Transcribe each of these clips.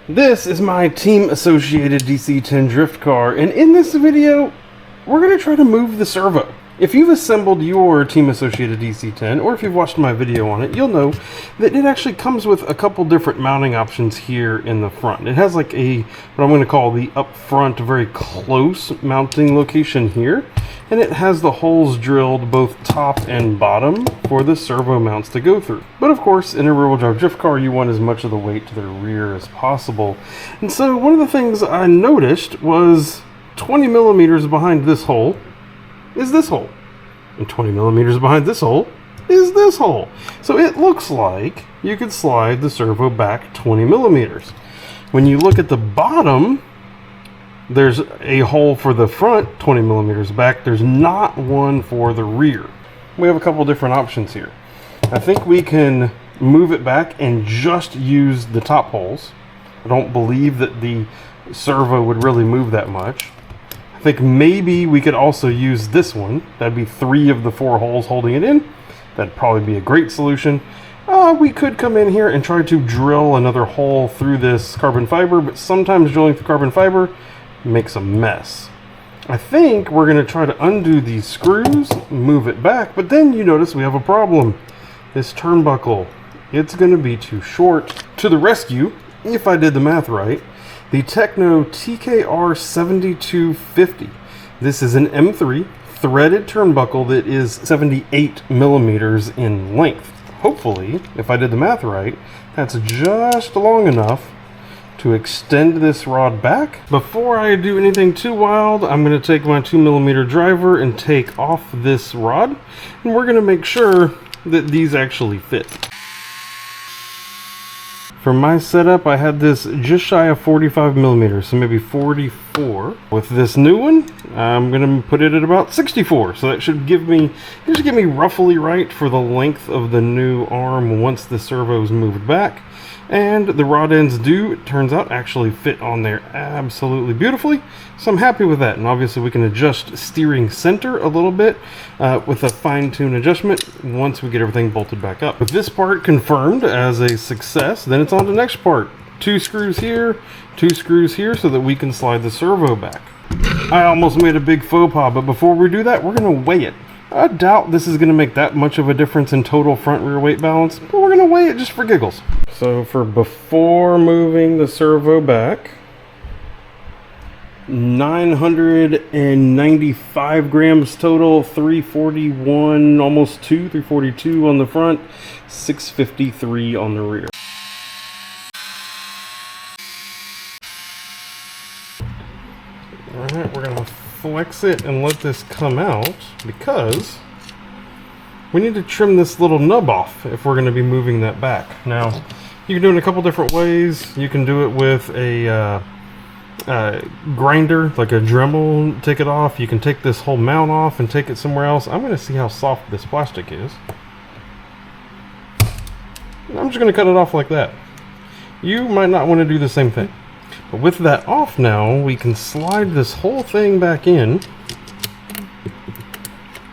This is my team associated DC10 drift car, and in this video we're going to try to move the servo. If you've assembled your team associated DC10, or if you've watched my video on it, you'll know that it actually comes with a couple different mounting options here in the front. It has like what I'm going to call the up front, very close mounting location here, and it has the holes drilled both top and bottom for the servo mounts to go through. But of course, in a rear-wheel drive drift car, you want as much of the weight to the rear as possible. And so one of the things I noticed was 20 millimeters behind this hole is this hole, and 20 millimeters behind this hole is this hole. So it looks like you could slide the servo back 20 millimeters. When you look at the bottom, there's a hole for the front 20 millimeters back. There's not one for the rear. We have a couple different options here. I think we can move it back and just use the top holes. I don't believe that the servo would really move that much. I think maybe we could also use this one. That'd be 3 of the 4 holes holding it in. That'd probably be a great solution. We could come in here and try to drill another hole through this carbon fiber, but sometimes drilling through carbon fiber makes a mess. I think we're going to try to undo these screws, move it back, but then you notice we have a problem. This turnbuckle, it's going to be too short. To the rescue, if I did the math right, the Techno TKR 7250. This is an M3 threaded turnbuckle that is 78 millimeters in length. Hopefully, if I did the math right, that's just long enough to extend this rod back. Before I do anything too wild, I'm going to take my 2mm driver and take off this rod, and we're going to make sure that these actually fit. For my setup, I had this just shy of 45 millimeters, so maybe 44. With this new one, I'm going to put it at about 64, so that should give me roughly right for the length of the new arm once the servo is moved back. And the rod ends do, it turns out, actually fit on there absolutely beautifully. So I'm happy with that. And obviously we can adjust steering center a little bit with a fine-tune adjustment once we get everything bolted back up. With this part confirmed as a success, then it's on to the next part. 2 screws here, 2 screws here so that we can slide the servo back. I almost made a big faux pas, but before we do that, we're going to weigh it. I doubt this is going to make that much of a difference in total front-rear weight balance, but we're going to weigh it just for giggles. So for before moving the servo back, 995 grams total, 341, almost 342 on the front, 653 on the rear. Alright, we're going to flex it and let this come out because we need to trim this little nub off if we're going to be moving that back. Now, you can do it in a couple different ways. You can do it with a grinder, like a Dremel, take it off. You can take this whole mount off and take it somewhere else. I'm going to see how soft this plastic is. I'm just going to cut it off like that. You might not want to do the same thing. But with that off now, we can slide this whole thing back in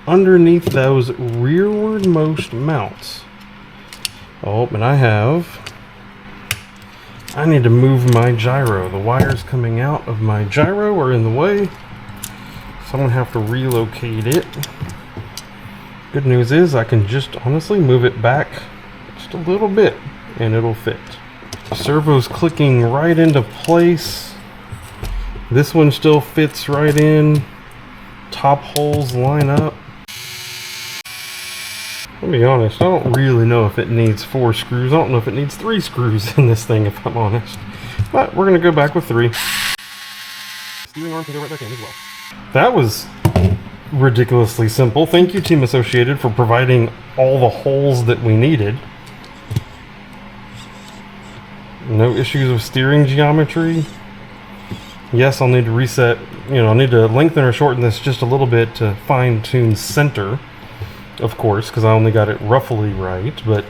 underneath those rearward-most mounts. Oh, and I need to move my gyro. The wires coming out of my gyro are in the way, so I'm going to have to relocate it. Good news is I can just honestly move it back just a little bit and it'll fit. The servo's clicking right into place. This one still fits right in. Top holes line up. I'll be honest, I don't really know if it needs 4 screws. I don't know if it needs 3 screws in this thing, if I'm honest. But we're going to go back with 3. Steering arm can go right back in as well. That was ridiculously simple. Thank you, Team Associated, for providing all the holes that we needed. No issues with steering geometry. Yes, I'll need to reset, I'll need to lengthen or shorten this just a little bit to fine-tune center, of course, because I only got it roughly right, but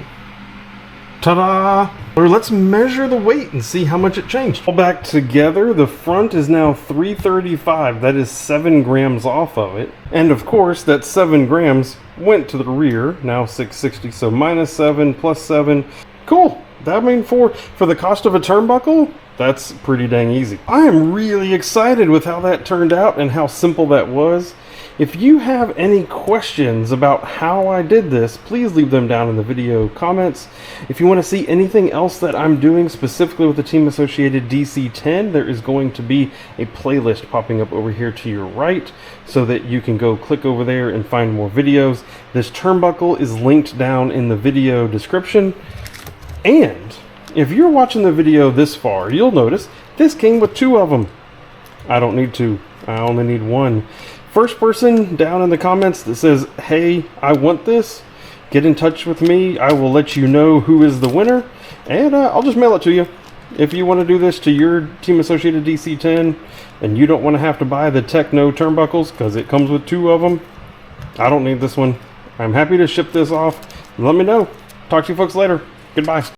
ta-da! Or let's measure the weight and see how much it changed. All back together, the front is now 335. That is 7 grams off of it. And of course, that 7 grams went to the rear, now 660, so -7 + 7. Cool. I mean, for the cost of a turnbuckle, That's pretty dang easy. I am really excited with how that turned out and how simple that was. If you have any questions about how I did this, please leave them down in the video comments. If you want to see anything else that I'm doing specifically with the Team Associated DC10, there is going to be a playlist popping up over here to your right so that you can go click over there and find more videos. This turnbuckle is linked down in the video description. And if you're watching the video this far, you'll notice this came with 2 of them. I don't need 2, I only need 1. First person down in the comments that says, hey, I want this, get in touch with me. I will let you know who is the winner, and I'll just mail it to you. If you want to do this to your Team Associated DC10 and you don't want to have to buy the Techno turnbuckles because it comes with 2 of them, I don't need this one. I'm happy to ship this off. Let me know. Talk to you folks later. Goodbye.